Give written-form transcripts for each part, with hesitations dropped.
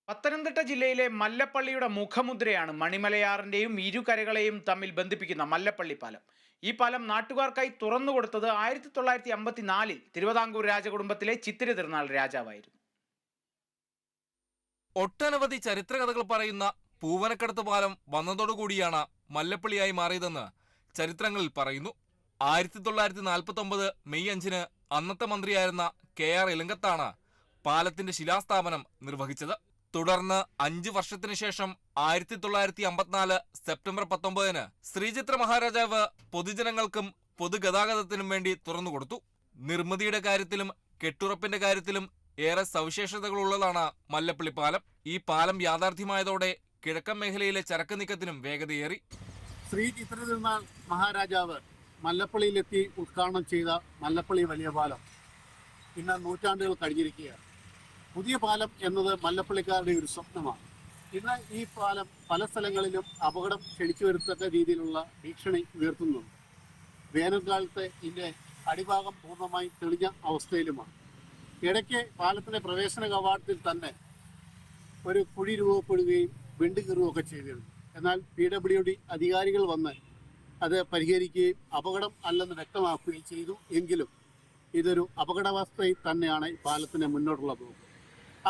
പത്തനംതിട്ട ജില്ലയിലെ മല്ലപ്പള്ളിയുടെ മുഖമുദ്രയാണ് മണിമലയാറിന്റെയും ഇരുകരകളെയും തമ്മിൽ ബന്ധിപ്പിക്കുന്ന മല്ലപ്പള്ളി പാലം. ഈ പാലം നാട്ടുകാർക്കായി തുറന്നുകൊടുത്തത് 1954-ൽ തിരുവിതാംകൂർ രാജകുടുംബത്തിലെ ചിത്തിര തിരുനാൾ രാജാവായിരുന്നു. ഒട്ടനവധി ചരിത്രകഥകൾ പറയുന്ന പൂവനക്കടത്ത് പാലം വന്നതോടുകൂടിയാണ് മല്ലപ്പള്ളിയായി മാറിയതെന്ന് ചരിത്രങ്ങളിൽ പറയുന്നു. 1949 മെയ് 5-ന് അന്നത്തെ മന്ത്രിയായിരുന്ന KR ഇലങ്കത്താണ് പാലത്തിന്റെ ശിലാസ്ഥാപനം നിർവഹിച്ചത്. തുടർന്ന് 5 വർഷത്തിനു ശേഷം 1954 സെപ്റ്റംബർ 19-ന് ശ്രീചിത്ര മഹാരാജാവ് പൊതുജനങ്ങൾക്കും പൊതുഗതാഗതത്തിനും വേണ്ടി തുറന്നുകൊടുത്തു. നിർമ്മിതിയുടെ കാര്യത്തിലും കെട്ടുറപ്പിന്റെ കാര്യത്തിലും ഏറെ സവിശേഷതകളുള്ളതാണ് മല്ലപ്പള്ളി പാലം. ഈ പാലം യാഥാർത്ഥ്യമായതോടെ കിഴക്കൻ മേഖലയിലെ ചരക്ക് നീക്കത്തിനും വേഗതയേറി. ശ്രീ ചിത്ര തിരുനാൾ മഹാരാജാവ് മല്ലപ്പള്ളിയിലെത്തി ഉദ്ഘാടനം ചെയ്ത മല്ലപ്പള്ളി വലിയ പാലം ഇന്ന് നൂറ്റാണ്ടുകൾ കഴിഞ്ഞിരിക്കുകയാണ്. പുതിയ പാലം എന്നത് മല്ലപ്പള്ളിക്കാരുടെ ഒരു സ്വപ്നമാണ്. ഇന്ന് ഈ പാലം പല സ്ഥലങ്ങളിലും അപകടം ക്ഷണിച്ചു വരുത്തക്ക രീതിയിലുള്ള ഭീഷണി ഉയർത്തുന്നുണ്ട്. വേനൽക്കാലത്ത് ഇതിൻ്റെ അടിഭാഗം പൂർണ്ണമായി തെളിഞ്ഞ അവസ്ഥയിലുമാണ്. ഇടയ്ക്ക് പാലത്തിൻ്റെ പ്രവേശന കവാടത്തിൽ തന്നെ ഒരു കുഴി രൂപപ്പെടുകയും വിണ്ടു കീറുകയൊക്കെ ചെയ്തിരുന്നു. എന്നാൽ PWD അധികാരികൾ വന്ന് അത് പരിഹരിക്കുകയും അപകടം അല്ലെന്ന് വ്യക്തമാക്കുകയും ചെയ്തു. എങ്കിലും ഇതൊരു അപകടാവസ്ഥയിൽ തന്നെയാണ് ഈ പാലത്തിന് മുന്നോട്ടുള്ള പോക്ക്.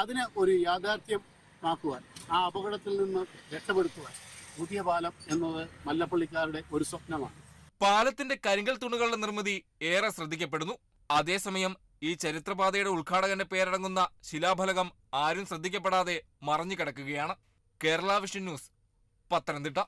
അതിന് ഒരു യാഥാർത്ഥ്യമാക്കുവാൻ, ആ അപകടത്തിൽ നിന്ന് രക്ഷപ്പെടുത്തുവാൻ പുതിയ പാലം എന്നത് മല്ലപ്പള്ളിക്കാരുടെ ഒരു സ്വപ്നമാണ്. പാലത്തിന്റെ കരിങ്കൽ തൂണുകളുടെ നിർമ്മിതി ഏറെ ശ്രദ്ധിക്കപ്പെടുന്നു. അതേസമയം ഈ ചരിത്രപാതയുടെ ഉദ്ഘാടകന്റെ പേരടങ്ങുന്ന ശിലാഫലകം ആരും ശ്രദ്ധിക്കപ്പെടാതെ മറഞ്ഞു കിടക്കുകയാണ്. Kerala vision news, Pathanamthitta.